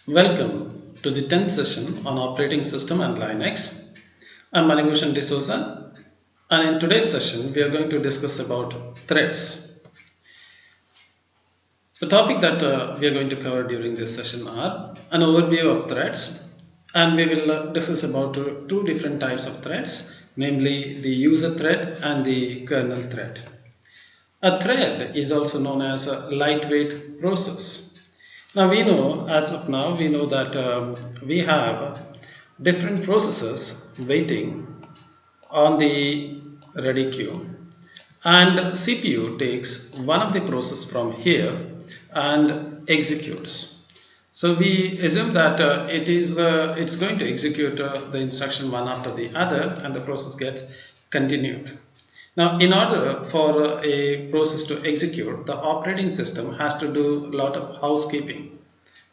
Welcome to the 10th session on operating system and Linux. I'm Manibhushan D'Souza, and in today's session we are going to discuss about threads. The topic that we are going to cover during this session are an overview of threads, and we will discuss about two different types of threads, namely the user thread and the kernel thread. A thread is also known as a lightweight process. Now we know, as of now, we know that we have different processes waiting on the ready queue, and CPU takes one of the process from here and executes. So we assume that it's going to execute the instruction one after the other, and the process gets continued. Now, in order for a process to execute, the operating system has to do a lot of housekeeping.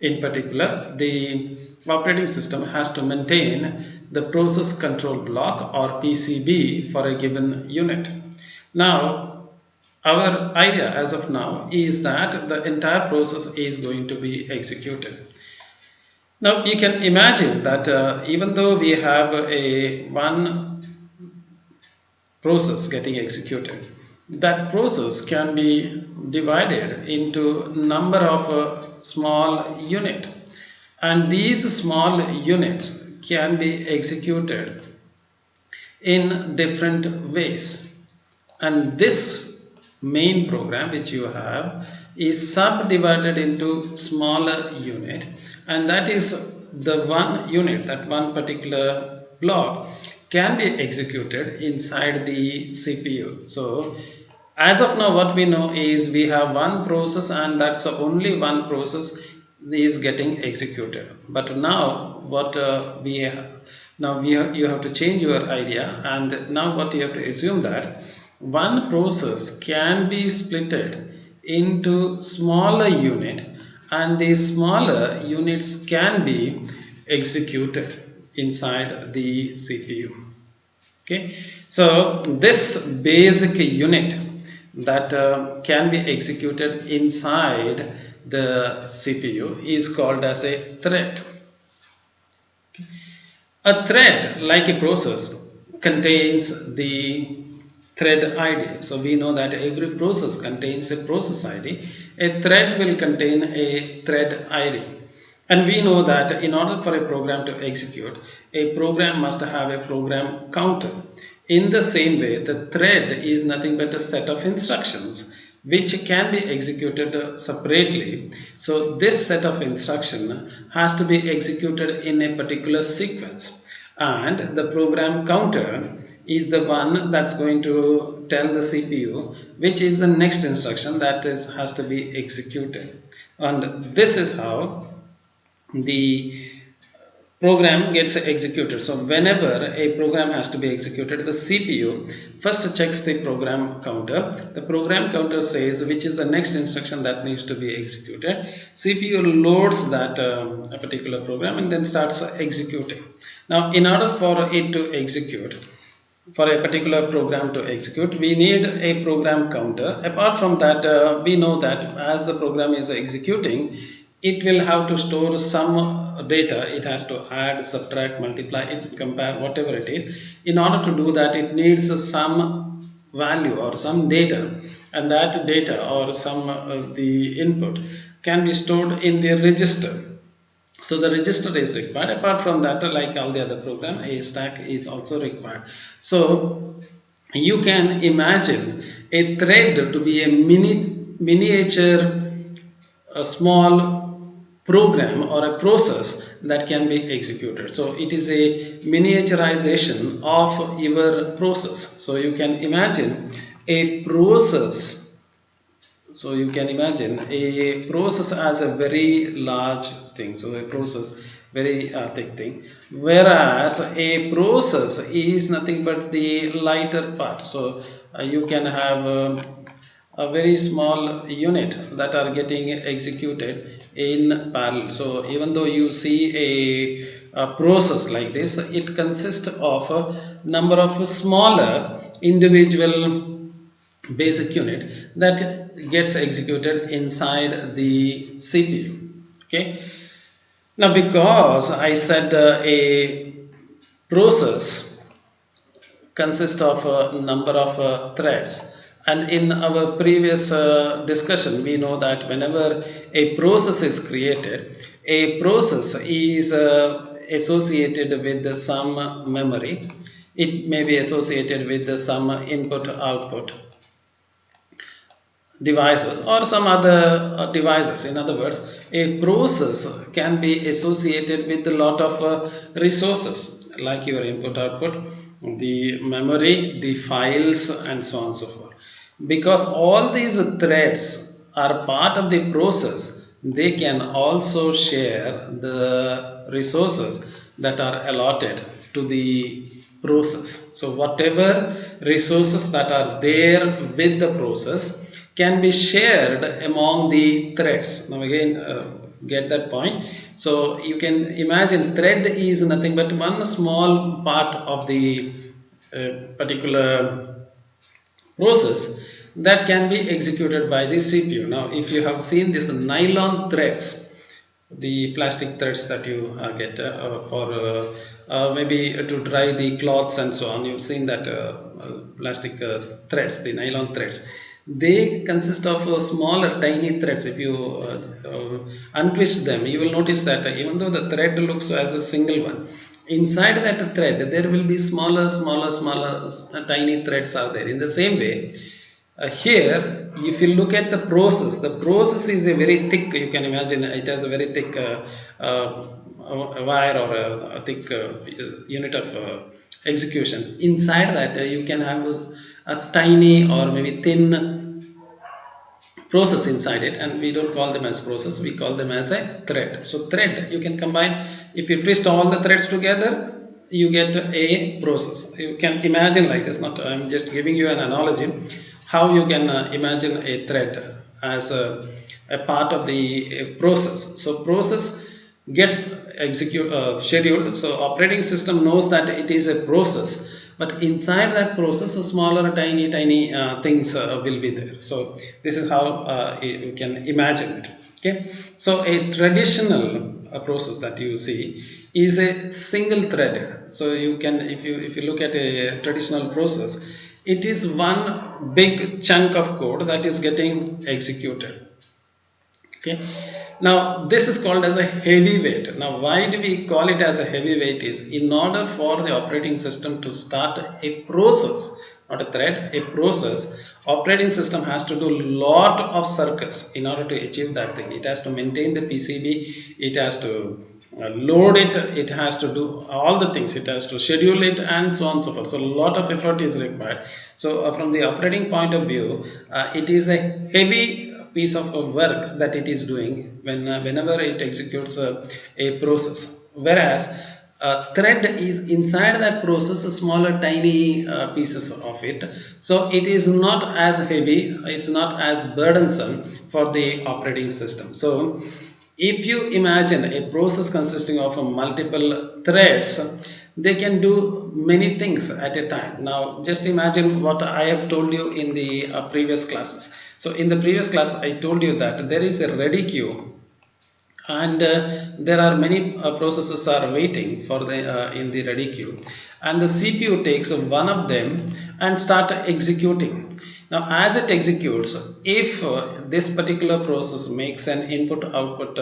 In particular, the operating system has to maintain the process control block or PCB for a given unit. Now, our idea as of now is that the entire process is going to be executed. Now, you can imagine that even though we have a one process getting executed, that process can be divided into number of small unit, and these small units can be executed in different ways. And this main program which you have is subdivided into smaller unit, and that is the one unit, that one particular block can be executed inside the CPU. So as of now, what we know is we have one process, and that's the only one process is getting executed. But now what we have, you have to change your idea, and now what you have to assume that one process can be splitted into smaller unit, and these smaller units can be executed inside the CPU. Okay, so this basic unit that can be executed inside the CPU is called as a thread. Okay. A thread, like a process, contains the thread ID. So we know that every process contains a process ID. A thread will contain a thread ID. And we know that in order for a program to execute, a program must have a program counter. In the same way, the thread is nothing but a set of instructions which can be executed separately. So this set of instruction has to be executed in a particular sequence, and the program counter is the one that's going to tell the CPU which is the next instruction that has to be executed. And this is how the program gets executed. So whenever a program has to be executed, the CPU first checks the program counter. The program counter says which is the next instruction that needs to be executed. CPU loads that a particular program and then starts executing. Now in order for it to execute, for a particular program to execute, we need a program counter. Apart from that, we know that as the program is executing, it will have to store some data. It has to add, subtract, multiply, it compare, whatever it is. In order to do that, it needs some value or some data, and that data or some the input can be stored in the register. So the register is required. Apart from that, like all the other program, a stack is also required. So you can imagine a thread to be a miniature, a small program or a process that can be executed. So it is a miniaturization of your process. So you can imagine a process, so you can imagine a process as a very large thing, so a process very thick thing, whereas a process is nothing but the lighter part. So you can have a very small unit that are getting executed in parallel. So even though you see a process like this, it consists of a number of smaller individual basic unit that gets executed inside the CPU. Okay. Now, because I said a process consists of a number of threads, and in our previous discussion, we know that whenever a process is created, a process is associated with some memory. It may be associated with some input output devices or some other devices. In other words, a process can be associated with a lot of resources like your input output, the memory, the files, and so on and so forth. Because all these threads are part of the process, they can also share the resources that are allotted to the process. So whatever resources that are there with the process can be shared among the threads. Now again, get that point. So you can imagine thread is nothing but one small part of the particular process that can be executed by the CPU. Now if you have seen this nylon threads, the plastic threads that you get for maybe to dry the cloths and so on, you've seen that plastic threads, the nylon threads, they consist of smaller tiny threads. If you untwist them, you will notice that even though the thread looks as a single one, inside that thread there will be smaller tiny threads are there. In the same way, here if you look at the process is a very thick, you can imagine it has a very thick wire or a thick unit of execution. Inside that you can have a tiny or maybe thin process inside it, and we don't call them as process, we call them as a thread. So thread, you can combine, if you twist all the threads together, you get a process. You can imagine like this, not I'm just giving you an analogy how you can imagine a thread as a part of the process. So process gets scheduled, so operating system knows that it is a process, but inside that process smaller tiny things will be there. So this is how you can imagine it. Okay, so a traditional process that you see is a single threaded. So you can, if you look at a traditional process, it is one big chunk of code that is getting executed. Okay, now this is called as a heavyweight. Now why do we call it as a heavyweight is, in order for the operating system to start a process, not a thread, a process, operating system has to do lot of circuits in order to achieve that thing. It has to maintain the PCB, it has to load it, it has to do all the things, it has to schedule it, and so on and so forth. So a lot of effort is required. So from the operating point of view, it is a heavy piece of work that it is doing whenever it executes a process, whereas thread is inside that process a smaller tiny pieces of it, so it is not as heavy, it's not as burdensome for the operating system. So if you imagine a process consisting of multiple threads, they can do many things at a time. Now just imagine what I have told you in the previous classes. So in the previous class I told you that there is a ready queue, and there are many processes are waiting for the in the ready queue, and the CPU takes one of them and start executing. Now as it executes, if this particular process makes an input output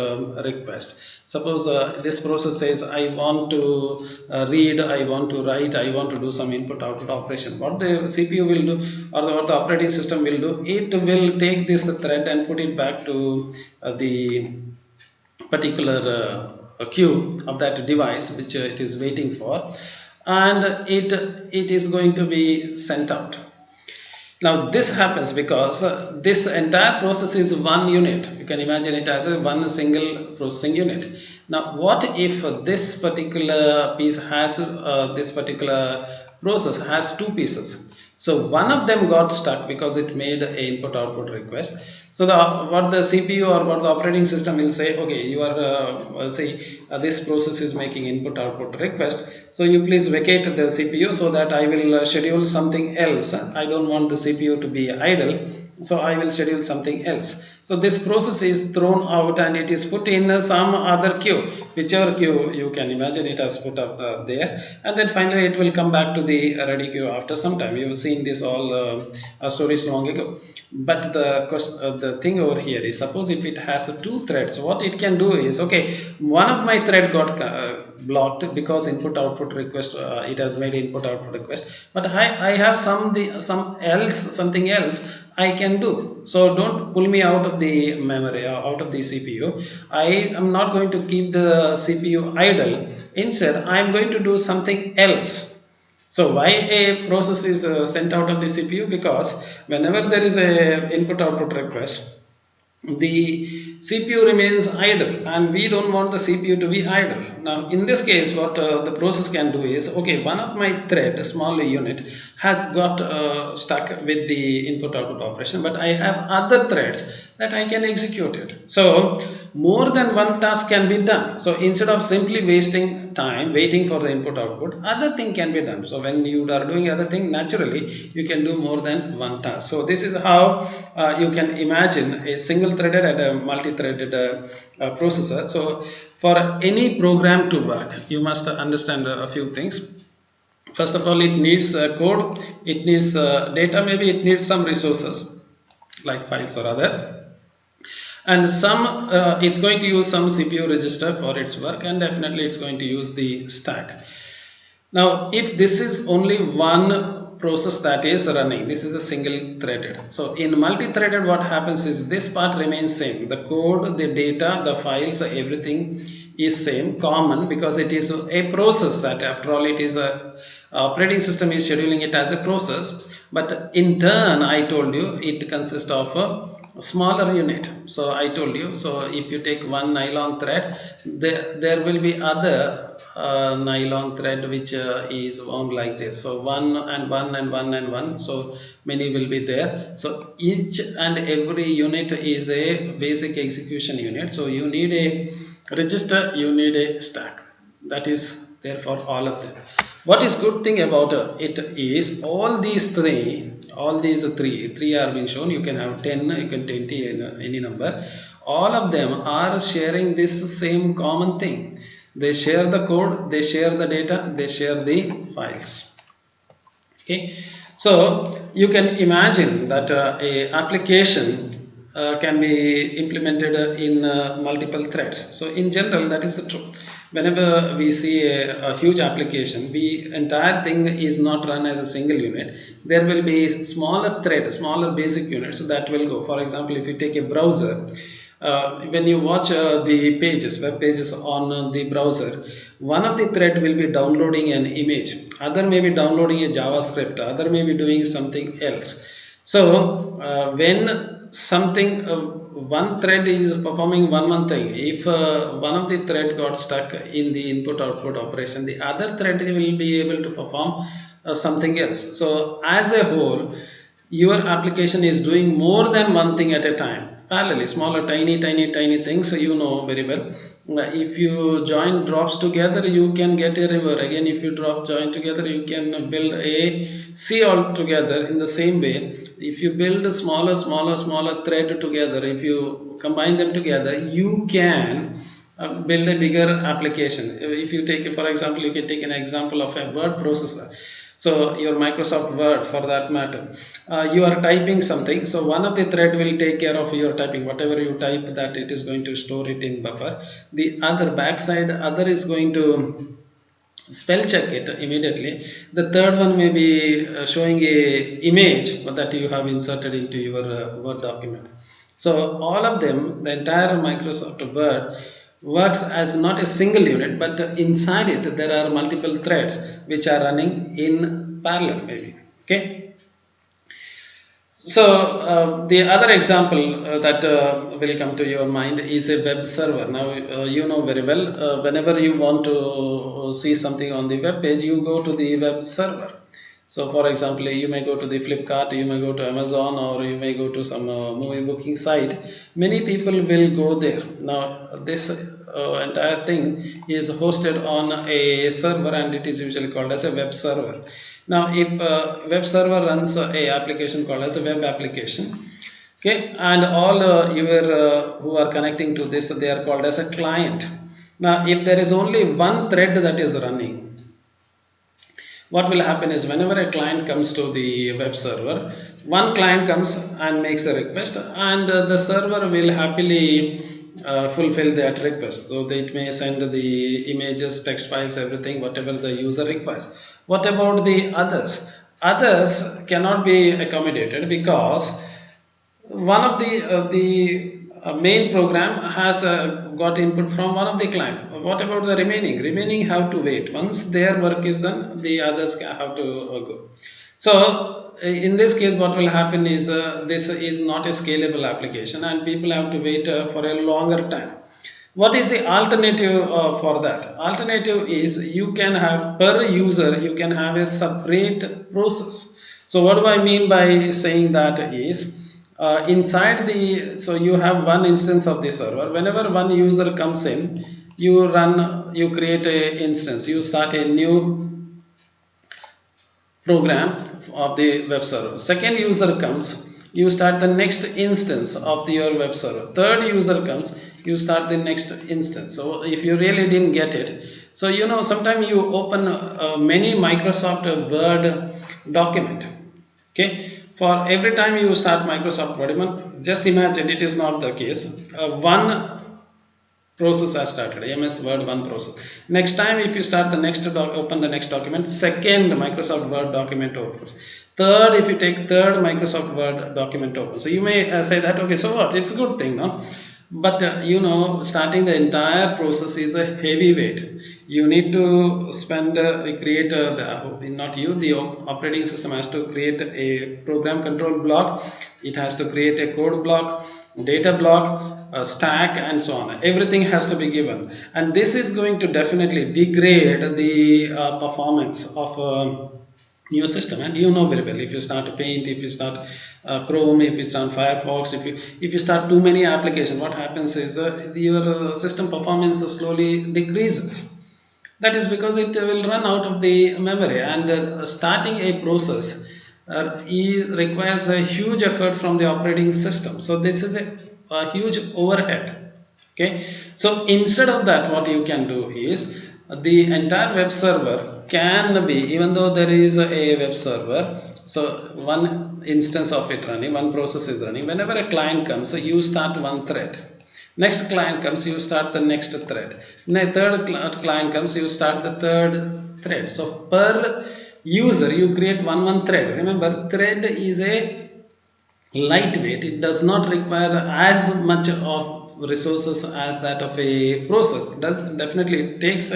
request, suppose this process says I want to read, I want to write, I want to do some input output operation, what the CPU will do, or what the operating system will do, it will take this thread and put it back to the particular queue of that device which it is waiting for, and it is going to be sent out. Now this happens because this entire process is one unit. You can imagine it as a one single processing unit. Now what if this particular piece has this particular process has two pieces? So one of them got stuck because it made an input output request. So what the CPU or what the operating system will say, okay, you are say this process is making input output request, so you please vacate the CPU so that I will schedule something else. I don't want the CPU to be idle. so I will schedule something else. So this process is thrown out and it is put in some other queue, whichever queue you can imagine it has put up there, and then finally it will come back to the ready queue after some time. You've seen this all stories long ago. But the thing over here is, suppose if it has two threads, what it can do is, okay, one of my thread got blocked because input output request, it has made input output request, but I have something else I can do. So don't pull me out of the memory, out of the CPU. I am not going to keep the CPU idle. Instead, I am going to do something else. So why a process is sent out of the CPU? Because whenever there is a input output request, the CPU remains idle and we don't want the CPU to be idle. Now in this case, what the process can do is, okay, one of my thread, a small unit, has got stuck with the input output operation, but I have other threads that I can execute it. So more than one task can be done. So instead of simply wasting time waiting for the input output, other thing can be done. So when you are doing other thing, naturally you can do more than one task. So this is how you can imagine a single threaded and a multi-threaded processor. So for any program to work, you must understand a few things. First of all, it needs code, it needs data, maybe it needs some resources like files or other, and some it's going to use some CPU register for its work, and definitely it's going to use the stack. Now if this is only one process that is running, this is a single threaded. So in multi-threaded, what happens is this part remains same, the code, the data, the files, everything is same, common, because it is a process. That after all, it is a operating system is scheduling it as a process, but in turn I told you it consists of a smaller unit. So I told you, so if you take one nylon thread, there will be other nylon thread which is wound like this. So one and one and one and one, so many will be there. So each and every unit is a basic execution unit. So you need a register, you need a stack, that is there for all of them. What is good thing about it is all these three are being shown. You can have 10, you can 20, any number. All of them are sharing this same common thing. They share the code, they share the data, they share the files. Okay, so you can imagine that a application can be implemented in multiple threads. So in general, that is true. Whenever we see a huge application, the entire thing is not run as a single unit. There will be smaller thread, smaller basic units that will go. For example, if you take a browser, when you watch the pages, web pages on the browser, one of the thread will be downloading an image, other may be downloading a JavaScript, other may be doing something else. So when something one thread is performing one thing, if one of the thread got stuck in the input output operation, the other thread will be able to perform something else. So as a whole, your application is doing more than one thing at a time parallelly, smaller tiny things, you know very well. If you join drops together, you can get a river. Again, if you drop join together, you can build a sea all together. In the same way, if you build a smaller thread together, if you combine them together, you can build a bigger application. If you take, for example, you can take an example of a word processor. So your Microsoft Word, for that matter, you are typing something, so one of the thread will take care of your typing, whatever you type, that it is going to store it in buffer. The other backside, other is going to spell check it immediately. The third one may be showing a image that you have inserted into your Word document. So all of them, the entire Microsoft Word works as not a single unit, but inside it there are multiple threads which are running in parallel maybe. Okay, so the other example that will come to your mind is a web server. Now you know very well, whenever you want to see something on the web page, you go to the web server. So for example, you may go to the Flipkart, you may go to Amazon, or you may go to some movie booking site. Many people will go there. Now this entire thing is hosted on a server, and it is usually called as a web server. Now if web server runs a application called as a web application, Okay, and all your who are connecting to this, they are called as a client. Now if there is only one thread that is running, what will happen is whenever a client comes to the web server, one client comes and makes a request, and the server will happily fulfill that request. So it may send the images, text files, everything, whatever the user requires. What about the others? Others cannot be accommodated because one of the main program has got input from one of the client. What about the remaining have to wait. Once their work is done, the others have to go. So in this case what will happen is this is not a scalable application and people have to wait for a longer time. What is the alternative for that? Alternative is you can have per user, you can have a separate process. So what do I mean by saying that is inside the, so you have one instance of the server. Whenever one user comes in, you create a instance, you start a new program of the web server. Second user comes, you start the next instance of your web server. Third user comes, you start the next instance. So if you really didn't get it, so sometimes you open many Microsoft Word document. Okay, for every time you start Microsoft Word, just imagine it is not the case. One process has started, MS Word 1 process. Next time if you start the next open the next document, second Microsoft Word document opens. Third, if you take third Microsoft Word document opens. So you may say that, okay, so what, it's a good thing, no? But starting the entire process is a heavy weight. You need to spend create not you, the operating system has to create a program control block. It has to create a code block, data block, a stack, and so on. Everything has to be given, and this is going to definitely degrade the performance of new system. And you know very well, if you start Paint, if you start Chrome, if you start Firefox, if you start too many applications, what happens is your system performance slowly decreases. That is because it will run out of the memory, and starting a process requires a huge effort from the operating system. So this is a huge overhead. Okay, so instead of that, what you can do is the entire web server can be, even though there is a web server, so one instance of it running, one process is running. Whenever a client comes, so you start one thread. Next client comes, you start the next thread. Third client comes, you start the third thread. So per user, you create one thread. Remember, thread is a lightweight. It does not require as much of resources as that of a process. It does definitely, it takes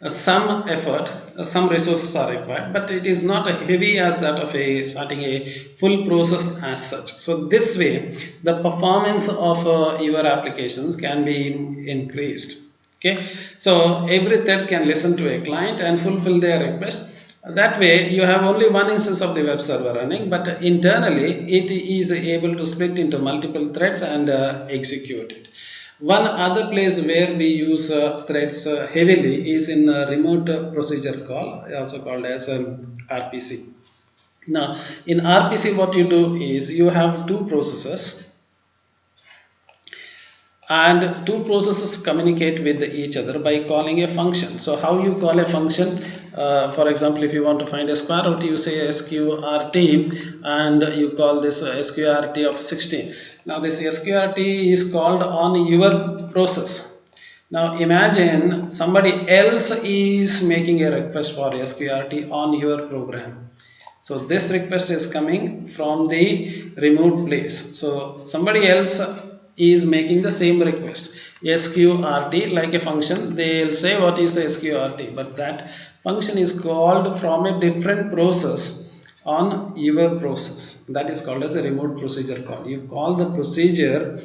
some effort, some resources are required, but it is not heavy as that of a starting a full process as such. So this way the performance of your applications can be increased. Okay, so every thread can listen to a client and fulfill their request. That way you have only one instance of the web server running, but internally it is able to split into multiple threads and execute it. One other place where we use threads heavily is in remote procedure call, also called as RPC. Now in RPC what you do is you have two processes, and two processes communicate with each other by calling a function. So how you call a function? For example, if you want to find a square root, you say sqrt, and you call this sqrt of 16. Now this sqrt is called on your process. Now imagine somebody else is making a request for sqrt on your program. So this request is coming from the remote place. So somebody else is making the same request, sqrt, like a function. They'll say what is the sqrt, but that function is called from a different process on your process. That is called as a remote procedure call. You call the procedure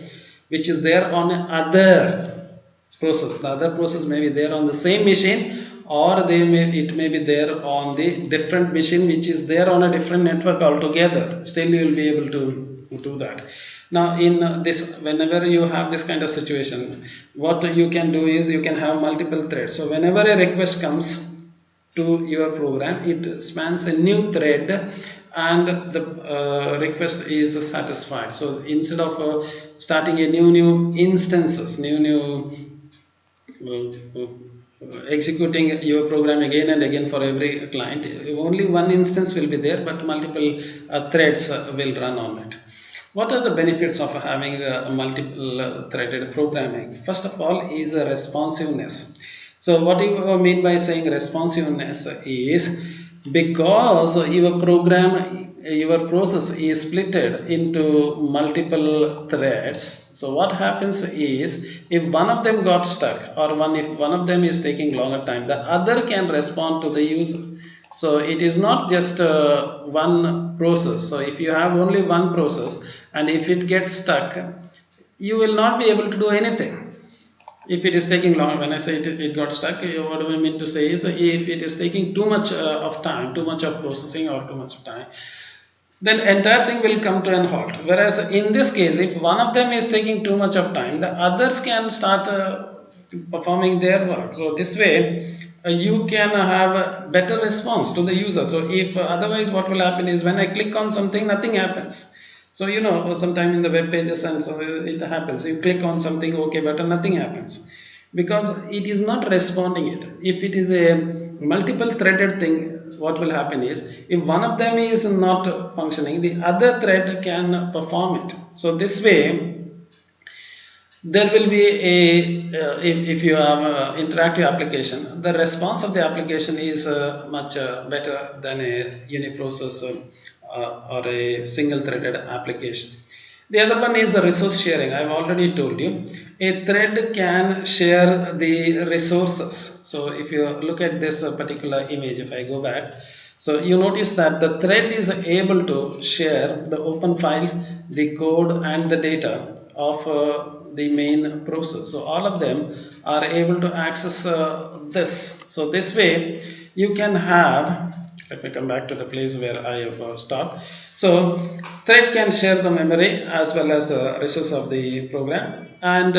which is there on other process. The other process may be there on the same machine, or it may be there on the different machine which is there on a different network altogether. Still you will be able to do that. Now in this, whenever you have this kind of situation, what you can do is you can have multiple threads. So whenever a request comes to your program, it spans a new thread, and the request is satisfied. So instead of starting a new instances, new executing your program again and again for every client, only one instance will be there, but multiple threads will run on it. What are the benefits of having multiple threaded programming? First of all is responsiveness. So what do you mean by saying responsiveness is, because your program, your process is splitted into multiple threads. So what happens is, if one of them got stuck, or if one of them is taking longer time, the other can respond to the user. So it is not just one process. So if you have only one process, and if it gets stuck, you will not be able to do anything. If it is taking long, when I say it got stuck, what I mean to say is, if it is taking too much of time, too much of processing, or too much of time, then entire thing will come to an halt. Whereas in this case, if one of them is taking too much of time, the others can start performing their work. So this way, you can have a better response to the user. So if otherwise, what will happen is, when I click on something, nothing happens. So sometime in the web pages, and so it happens, you click on something, okay, but nothing happens, because it is not responding it. If it is a multiple threaded thing, what will happen is, if one of them is not functioning, the other thread can perform it. So this way, there will be if you have interactive application, the response of the application is much better than a uniprocess or a single threaded application. The other one is the resource sharing. I've already told you, a thread can share the resources. So if you look at this particular image, if I go back, so you notice that the thread is able to share the open files, the code, and the data of the main process. So all of them are able to access this. So this way, you can have, let me come back to the place where I have stopped. So thread can share the memory as well as the resource of the program, and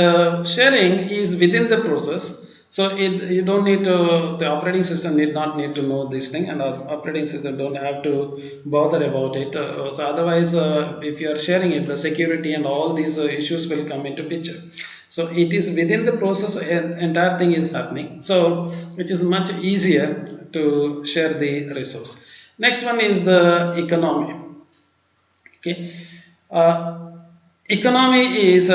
sharing is within the process. So you don't need to, the operating system need to know this thing, and operating system don't have to bother about it. So otherwise, if you are sharing it, the security and all these issues will come into picture. So it is within the process, and entire thing is happening, so which is much easier to share the resource. Next one is the economy. Okay. Economy is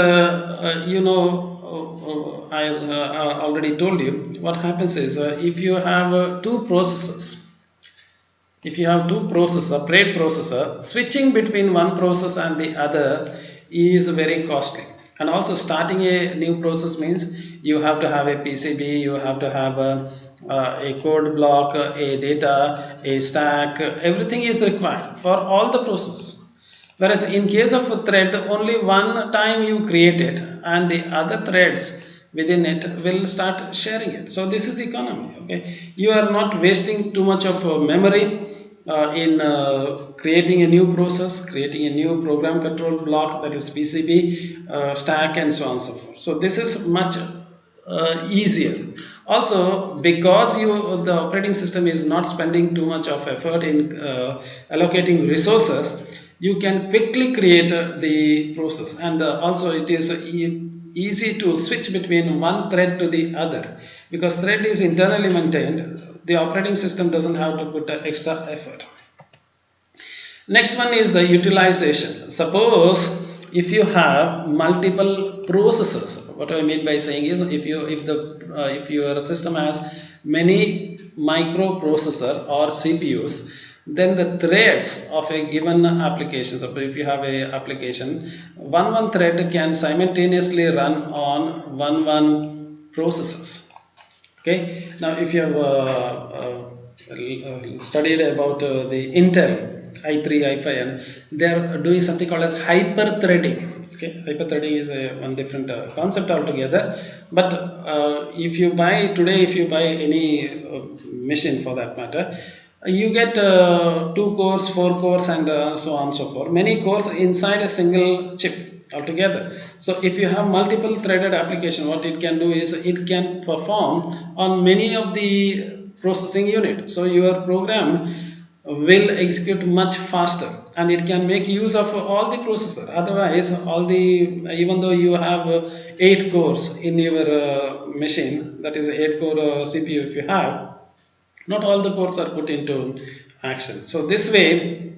I already told you. What happens is, if you have two processes, if you have two processors, separate processor, switching between one process and the other is very costly. And also, starting a new process means you have to have a PCB, you have to have a code block, a data, a stack, everything is required for all the process. Whereas in case of a thread, only one time you create it, and the other threads within it will start sharing it. So this is economy. Okay, you are not wasting too much of memory in creating a new process, creating a new program control block, that is PCB, stack, and so on and so forth. So this is much easier. Also, because the operating system is not spending too much of effort in allocating resources, you can quickly create the process, and also it is easy to switch between one thread to the other, because thread is internally maintained. The operating system doesn't have to put extra effort. Next one is the utilization. Suppose if you have multiple processors, what I mean by saying is, if your system has many microprocessor or CPUs, then the threads of a given application. So if you have a application, one thread can simultaneously run on one processors. Okay. Now, if you have studied about the Intel i3, i5, and they are doing something called as hyper threading. Okay, hyper threading is one different concept altogether. But if you buy today, if you buy any machine for that matter, you get 2 cores, 4 cores, and so on and so forth. Many cores inside a single chip altogether. So if you have multiple threaded application, what it can do is, it can perform on many of the processing unit. So your program will execute much faster, and it can make use of all the processor. Otherwise, all the even though you have 8 cores in your machine, that is 8 core CPU, if you have, not all the cores are put into action. So this way,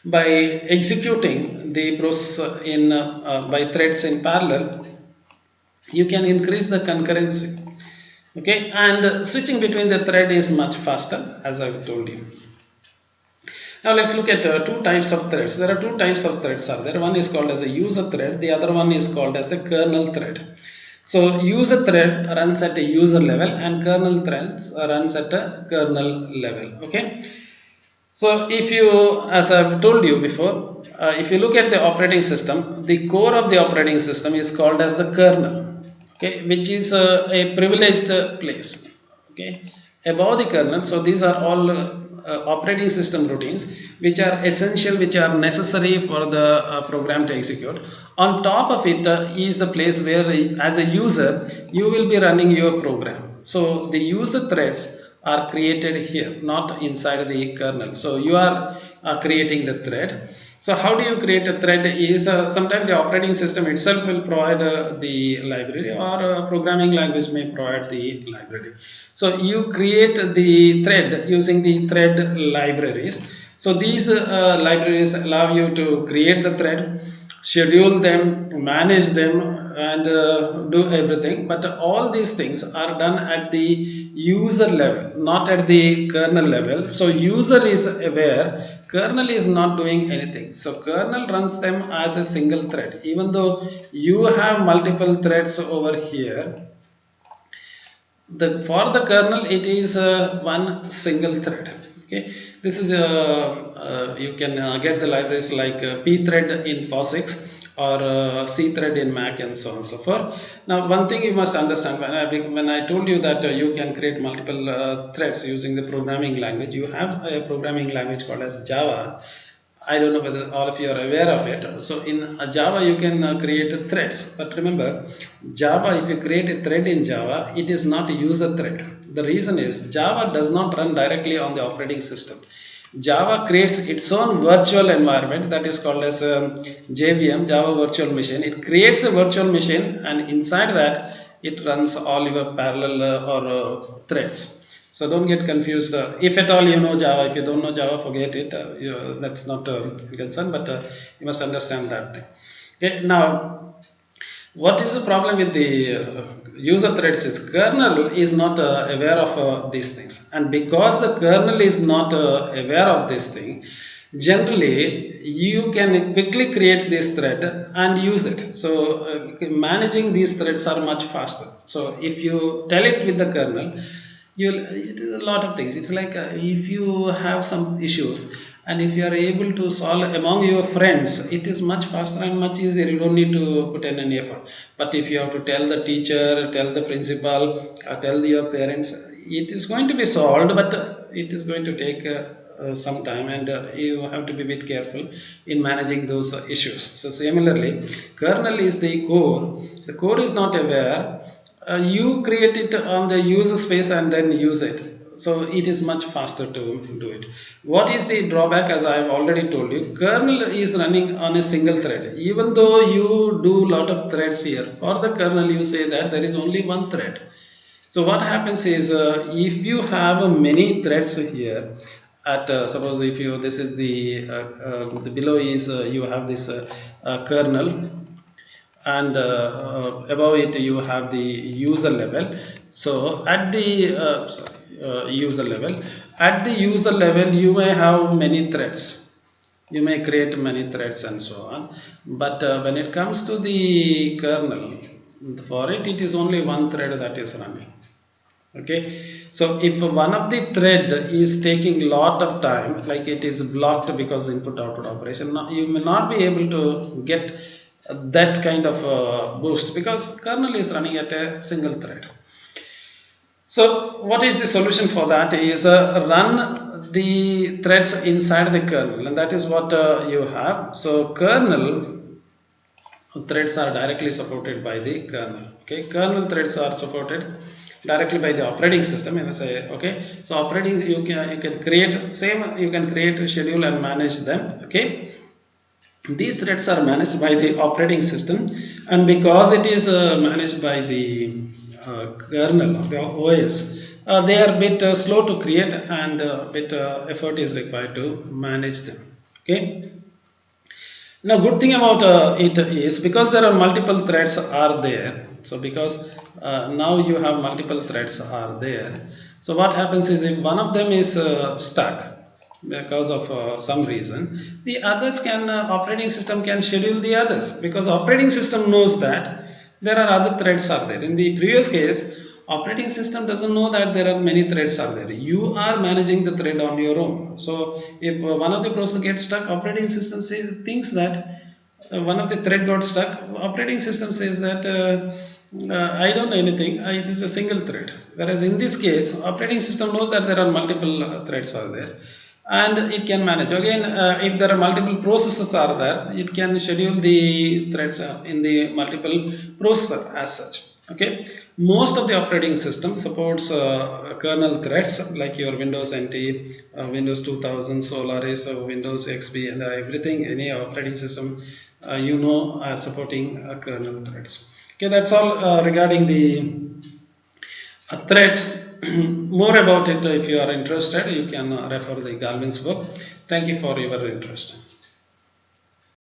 by executing the process in by threads in parallel, you can increase the concurrency. Okay, and switching between the thread is much faster, as I've told you. Now let's look at two types of threads. There are two types of threads are there. One is called as a user thread, the other one is called as the kernel thread. So user thread runs at a user level and kernel thread runs at a kernel level. Okay. So if you, as I've told you before, if you look at the operating system, the core of the operating system is called as the kernel, okay, which is a privileged place, okay, above the kernel. So these are all operating system routines which are essential, which are necessary for the program to execute. On top of it is the place where, as a user, you will be running your program. So the user threads are created here, not inside the kernel. So you are creating the thread. So how do you create a thread is sometimes the operating system itself will provide the library, or programming language may provide the library. So you create the thread using the thread libraries. So these libraries allow you to create the thread, schedule them, manage them, and do everything. But all these things are done at the user level, not at the kernel level. So user is aware, kernel is not doing anything. So kernel runs them as a single thread. Even though you have multiple threads over here, for the kernel it is one single thread. Okay, this is you can get the libraries like pthread in POSIX, or cthread in Mac, and so on and so forth. Now one thing you must understand, when I told you that you can create multiple threads using the programming language, you have a programming language called as Java. I don't know whether all of you are aware of it. So in Java, you can create threads. But remember, Java, if you create a thread in Java, it is not a user thread. The reason is Java does not run directly on the operating system. Java creates its own virtual environment, that is called as JVM, Java Virtual Machine. It creates a virtual machine, and inside that, it runs all your parallel or threads. So don't get confused. If at all you know Java, if you don't know Java, forget it. That's not a concern, but you must understand that thing. Okay, now what is the problem with the user threads is kernel is not aware of these things, and because the kernel is not aware of this thing, generally you can quickly create this thread and use it. So managing these threads are much faster. So if you tell it with the kernel, you'll it is a lot of things. It's like if you have some issues, and if you are able to solve among your friends, it is much faster and much easier. You don't need to put in any effort. But if you have to tell the teacher, tell the principal, tell your parents, it is going to be solved, but it is going to take some time, and you have to be a bit careful in managing those issues. So similarly, kernel is the core. The core is not aware. You create it on the user space and then use it. So it is much faster to do it. What is the drawback? As I have already told you, kernel is running on a single thread. Even though you do lot of threads here, for the kernel you say that there is only one thread. So what happens is, if you have many threads here, at suppose if you, this is the below is you have this kernel, and above it you have the user level. So at the user level, you may have many threads, you may create many threads and so on. But when it comes to the kernel, for it is only one thread that is running. Okay, so if one of the thread is taking lot of time, like it is blocked because input output operation, you may not be able to get that kind of boost, because kernel is running at a single thread. So what is the solution for that is run the threads inside the kernel, and that is what you have. So kernel threads are directly supported by the kernel. Okay, kernel threads are supported directly by the operating system. And I say, okay, so operating, you can create same, you can create, schedule and manage them. Okay, these threads are managed by the operating system, and because it is managed by the kernel of the OS, they are a bit slow to create, and a bit effort is required to manage them. Okay. Now, good thing about it is, because there are multiple threads are there. So because now you have multiple threads are there. So what happens is, if one of them is stuck because of some reason, the others can, operating system can schedule the others, because operating system knows that there are other threads are there. In the previous case, operating system doesn't know that there are many threads are there. You are managing the thread on your own. So if one of the process gets stuck, operating system thinks that one of the thread got stuck. Operating system says that I don't know anything, it is a single thread. Whereas in this case, operating system knows that there are multiple threads are there, and it can manage. Again, if there are multiple processes are there, it can schedule the threads in the multiple processor as such. Okay, most of the operating system supports kernel threads, like your Windows NT, Windows 2000, Solaris, Windows XP, and everything. Any operating system, are supporting kernel threads. Okay, that's all regarding the threads. More about it, if you are interested, you can refer the Galvin's book. Thank you for your interest.